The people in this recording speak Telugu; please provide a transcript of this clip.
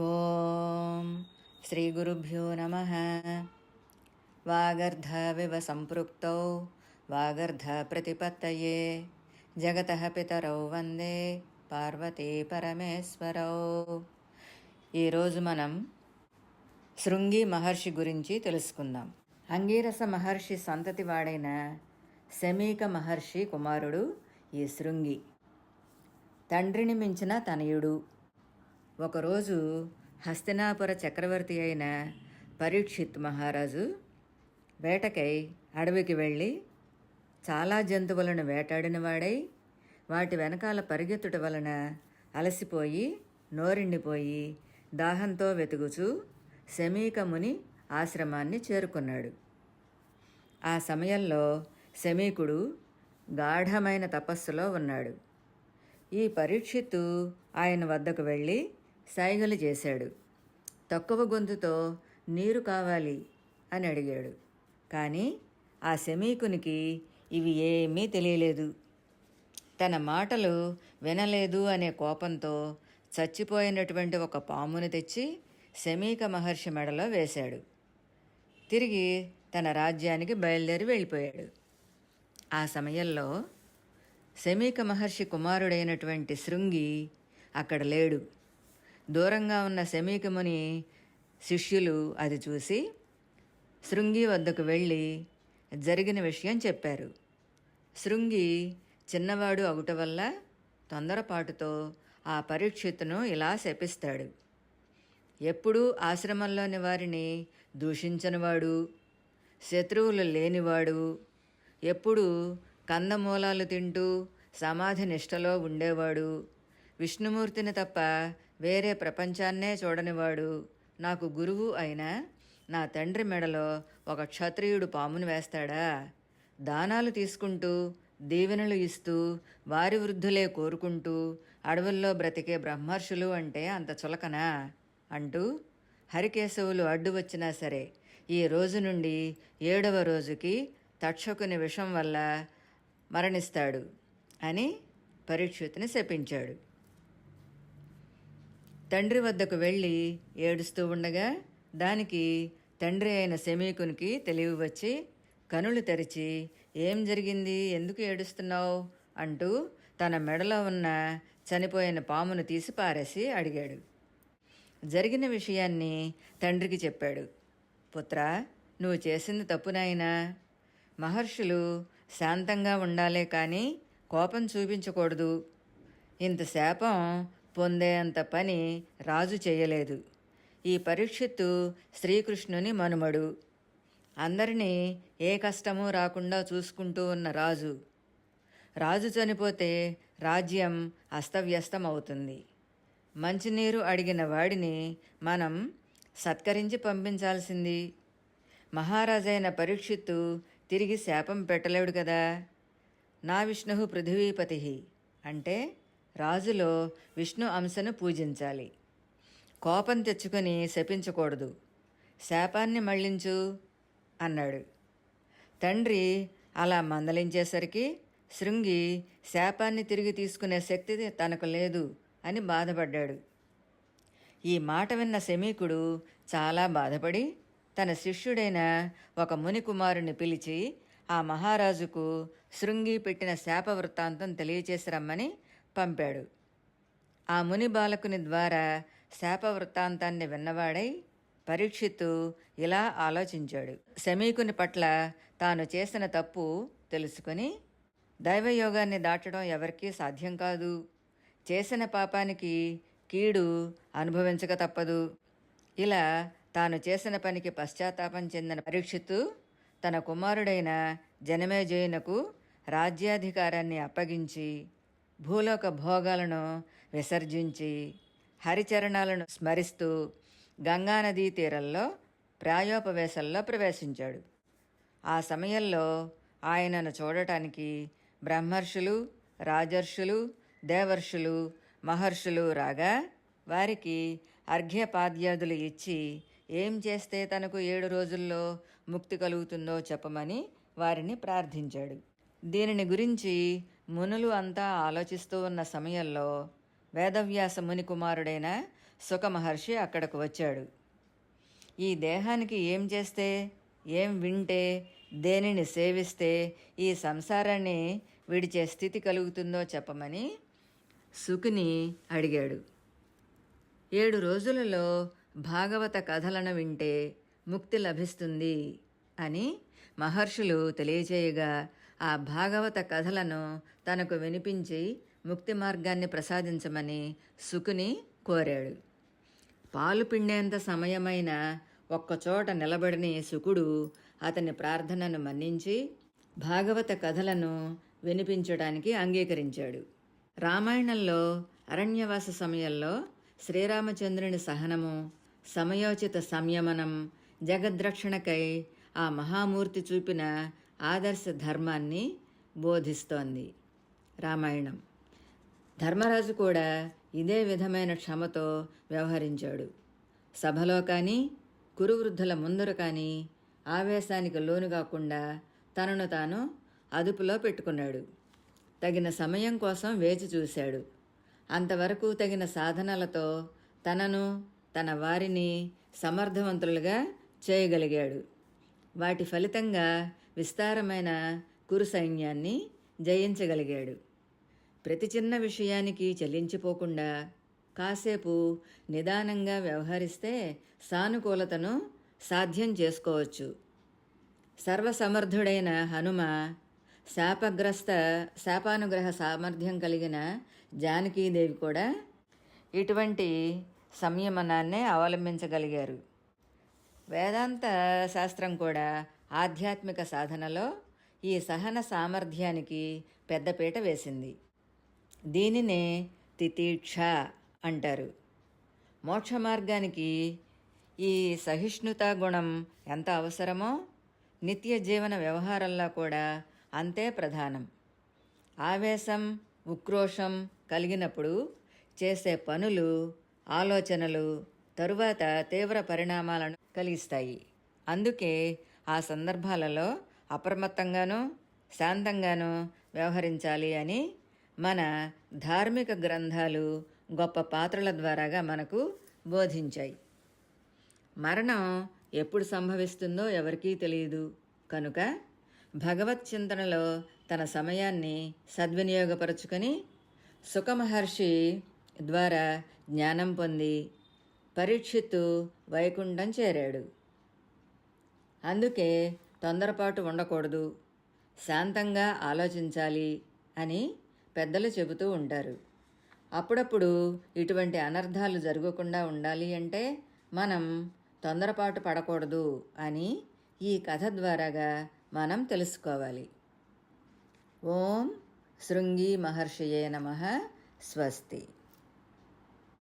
ఓం శ్రీ గురుభ్యో నమః. వాగర్ధవివ సంపృక్తౌ వాగర్ధ ప్రతిపత్తయే జగతః పితరౌ వందే పార్వతీ పరమేశ్వరౌ. ఈరోజు మనం శృంగి మహర్షి గురించి తెలుసుకుందాం. అంగీరస మహర్షి సంతతి వాడైన శమీక మహర్షి కుమారుడు ఈ శృంగి. తండ్రిని మించిన తనయుడు. ఒకరోజు హస్తినాపుర చక్రవర్తి అయిన పరీక్షిత్ మహారాజు వేటకై అడవికి వెళ్ళి చాలా జంతువులను వేటాడిన వాడై వాటి వెనకాల పరిగెత్తుట వలన అలసిపోయి నోరిండిపోయి దాహంతో వెతుకుచూ శమీక ముని ఆశ్రమాన్ని చేరుకున్నాడు. ఆ సమయంలో శమీకుడు గాఢమైన తపస్సులో ఉన్నాడు. ఈ పరీక్షిత్తు ఆయన వద్దకు వెళ్ళి సైగలు చేశాడు. తక్కువ గొంతుతో నీరు కావాలి అని అడిగాడు. కానీ ఆ శమీకునికి ఇవి ఏమీ తెలియలేదు. తన మాటలు వినలేదు అనే కోపంతో చచ్చిపోయినటువంటి ఒక పామును తెచ్చి శమీక మహర్షి మెడలో వేశాడు. తిరిగి తన రాజ్యానికి బయలుదేరి వెళ్ళిపోయాడు. ఆ సమయంలో శమీక మహర్షి కుమారుడైనటువంటి శృంగి అక్కడ లేడు. దూరంగా ఉన్న శమీక ముని శిష్యులు అది చూసి శృంగి వద్దకు వెళ్ళి జరిగిన విషయం చెప్పారు. శృంగి చిన్నవాడు అవుట వల్ల తొందరపాటుతో ఆ పరీక్షిత్తును ఇలా శపిస్తాడు. ఎప్పుడూ ఆశ్రమంలోని వారిని దూషించనివాడు, శత్రువులు లేనివాడు, ఎప్పుడూ కందమూలాలు తింటూ సమాధి నిష్టలో ఉండేవాడు, విష్ణుమూర్తిని తప్ప వేరే ప్రపంచాన్నే చూడనివాడు నాకు గురువు అయిన నా తండ్రి మెడలో ఒక క్షత్రియుడు పామును వేస్తాడా? దానాలు తీసుకుంటూ దీవెనలు ఇస్తూ వారి వృద్ధులే కోరుకుంటూ అడవుల్లో బ్రతికే బ్రహ్మర్షులు అంటే అంత చులకనా అంటూ హరికేశవులు అడ్డు వచ్చినా సరే ఈ రోజు నుండి 7వ రోజుకి తక్షకుని విషం వల్ల మరణిస్తాడు అని పరీక్షిత్తుని శపించాడు. తండ్రి వద్దకు వెళ్ళి ఏడుస్తూ ఉండగా దానికి తండ్రి అయిన శమీకునికి తెలివి వచ్చి కనులు తెరిచి ఏం జరిగింది, ఎందుకు ఏడుస్తున్నావు అంటూ తన మెడలో ఉన్న చనిపోయిన పామును తీసి పారేసి అడిగాడు. జరిగిన విషయాన్ని తండ్రికి చెప్పాడు. పుత్రా, నువ్వు చేసింది తప్పు నాయనా. మహర్షులు శాంతంగా ఉండాలే కానీ కోపం చూపించకూడదు. ఇంత శాపం పొందేంత పని రాజు చేయలేదు. ఈ పరీక్షిత్తు శ్రీకృష్ణుని మనుమడు. అందరినీ ఏ కష్టమూ రాకుండా చూసుకుంటూ ఉన్న రాజు. రాజు చనిపోతే రాజ్యం అస్తవ్యస్తం అవుతుంది. మంచినీరు అడిగిన వాడిని మనం సత్కరించి పంపించాల్సింది. మహారాజైన పరీక్షిత్తు తిరిగి శాపం పెట్టలేడు కదా. నా విష్ణు పృథివీపతి అంటే రాజులో విష్ణు అంశను పూజించాలి. కోపం తెచ్చుకొని శపించకూడదు. శాపాన్ని మళ్లించు అన్నాడు. తండ్రి అలా మందలించేసరికి శృంగి శాపాన్ని తిరిగి తీసుకునే శక్తి తనకు లేదు అని బాధపడ్డాడు. ఈ మాట విన్న శమీకుడు చాలా బాధపడి తన శిష్యుడైన ఒక ముని కుమారుని పిలిచి ఆ మహారాజుకు శృంగి పెట్టిన శాప వృత్తాంతం తెలియచేసి రమ్మని పంపాడు. ఆ ముని బాలకుని ద్వారా శాప వృత్తాంతాన్ని విన్నవాడై పరీక్షిత్తు ఇలా ఆలోచించాడు. శమీకుని పట్ల తాను చేసిన తప్పు తెలుసుకొని దైవయోగాన్ని దాటడం ఎవరికీ సాధ్యం కాదు. చేసిన పాపానికి కీడు అనుభవించక తప్పదు. ఇలా తాను చేసిన పనికి పశ్చాత్తాపం చెందిన పరీక్షిత్తు తన కుమారుడైన జనమేజయునకు రాజ్యాధికారాన్ని అప్పగించి భూలోక భోగాలను విసర్జించి హరిచరణాలను స్మరిస్తూ గంగానదీ తీరంలో ప్రాయోపవేశంలో ప్రవేశించాడు. ఆ సమయంలో ఆయనను చూడటానికి బ్రహ్మర్షులు, రాజర్షులు, దేవర్షులు, మహర్షులు రాగా వారికి అర్ఘ్యపాద్యాదులు ఇచ్చి ఏం చేస్తే తనకు 7 రోజుల్లో ముక్తి కలుగుతుందో చెప్పమని వారిని ప్రార్థించాడు. దీనిని గురించి మునులు అంతా ఆలోచిస్తూ ఉన్న సమయంలో వేదవ్యాస ముని కుమారుడైన సుఖమహర్షి అక్కడకు వచ్చాడు. ఈ దేహానికి ఏం చేస్తే, ఏం వింటే, దేనిని సేవిస్తే ఈ సంసారాన్ని విడిచే స్థితి కలుగుతుందో చెప్పమని సుకుని అడిగాడు. 7 రోజులలో భాగవత కథలను వింటే ముక్తి లభిస్తుంది అని మహర్షులు తెలియచేయగా ఆ భాగవత కథలను తనకు వినిపించి ముక్తి మార్గాన్ని ప్రసాదించమని సుకుని కోరాడు. పాలు పిండేంత సమయమైన ఒక్కచోట నిలబడిన సుకుడు అతని ప్రార్థనను మన్నించి భాగవత కథలను వినిపించడానికి అంగీకరించాడు. రామాయణంలో అరణ్యవాస సమయంలో శ్రీరామచంద్రుని సహనము, సమయోచిత సంయమనం, జగద్రక్షణకై ఆ మహామూర్తి చూపిన ఆదర్శ ధర్మాన్ని బోధిస్తోంది రామాయణం. ధర్మరాజు కూడా ఇదే విధమైన క్షమతో వ్యవహరించాడు. సభలో కానీ, కురువృద్ధుల ముందర కానీ ఆవేశానికి లోను కాకుండా తనను తాను అదుపులో పెట్టుకున్నాడు. తగిన సమయం కోసం వేచి చూశాడు. అంతవరకు తగిన సాధనలతో తనను, తన వారిని సమర్థవంతులుగా చేయగలిగాడు. వాటి ఫలితంగా విస్తారమైన కురు సైన్యాన్ని జయించగలిగాడు. ప్రతి చిన్న విషయానికి చెల్లించిపోకుండా కాసేపు నిదానంగా వ్యవహరిస్తే సానుకూలతను సాధ్యం చేసుకోవచ్చు. సర్వసమర్థుడైన హనుమ, శాపానుగ్రహ సామర్థ్యం కలిగిన జానకీదేవి కూడా ఇటువంటి సంయమనాన్నే అవలంబించగలిగారు. వేదాంత శాస్త్రం కూడా ఆధ్యాత్మిక సాధనలో ఈ సహన సామర్థ్యానికి పెద్దపీట వేసింది. దీనినే తితీక్ష అంటారు. మోక్ష మార్గానికి ఈ సహిష్ణుతా గుణం ఎంత అవసరమో నిత్య జీవన వ్యవహారంలో కూడా అంతే ప్రధానం. ఆవేశం, ఉక్రోషం కలిగినప్పుడు చేసే పనులు, ఆలోచనలు తరువాత తీవ్ర పరిణామాలను కలిగిస్తాయి. అందుకే ఆ సందర్భాలలో అప్రమత్తంగానూ శాంతంగానూ వ్యవహరించాలి అని మన ధార్మిక గ్రంథాలు గొప్ప పాత్రల ద్వారాగా మనకు బోధించాయి. మరణం ఎప్పుడు సంభవిస్తుందో ఎవరికీ తెలియదు కనుక భగవత్ చింతనలో తన సమయాన్ని సద్వినియోగపరుచుకొని సుఖమహర్షి ద్వారా జ్ఞానం పొంది పరీక్షిత్తు వైకుంఠం చేరాడు. అందుకే తొందరపాటు ఉండకూడదు, శాంతంగా ఆలోచించాలి అని పెద్దలు చెబుతూ ఉంటారు. అప్పుడప్పుడు ఇటువంటి అనర్థాలు జరగకుండా ఉండాలి అంటే మనం తొందరపాటు పడకూడదు అని ఈ కథ ద్వారాగా మనం తెలుసుకోవాలి. ఓం శృంగి మహర్షయే నమః. స్వస్తి.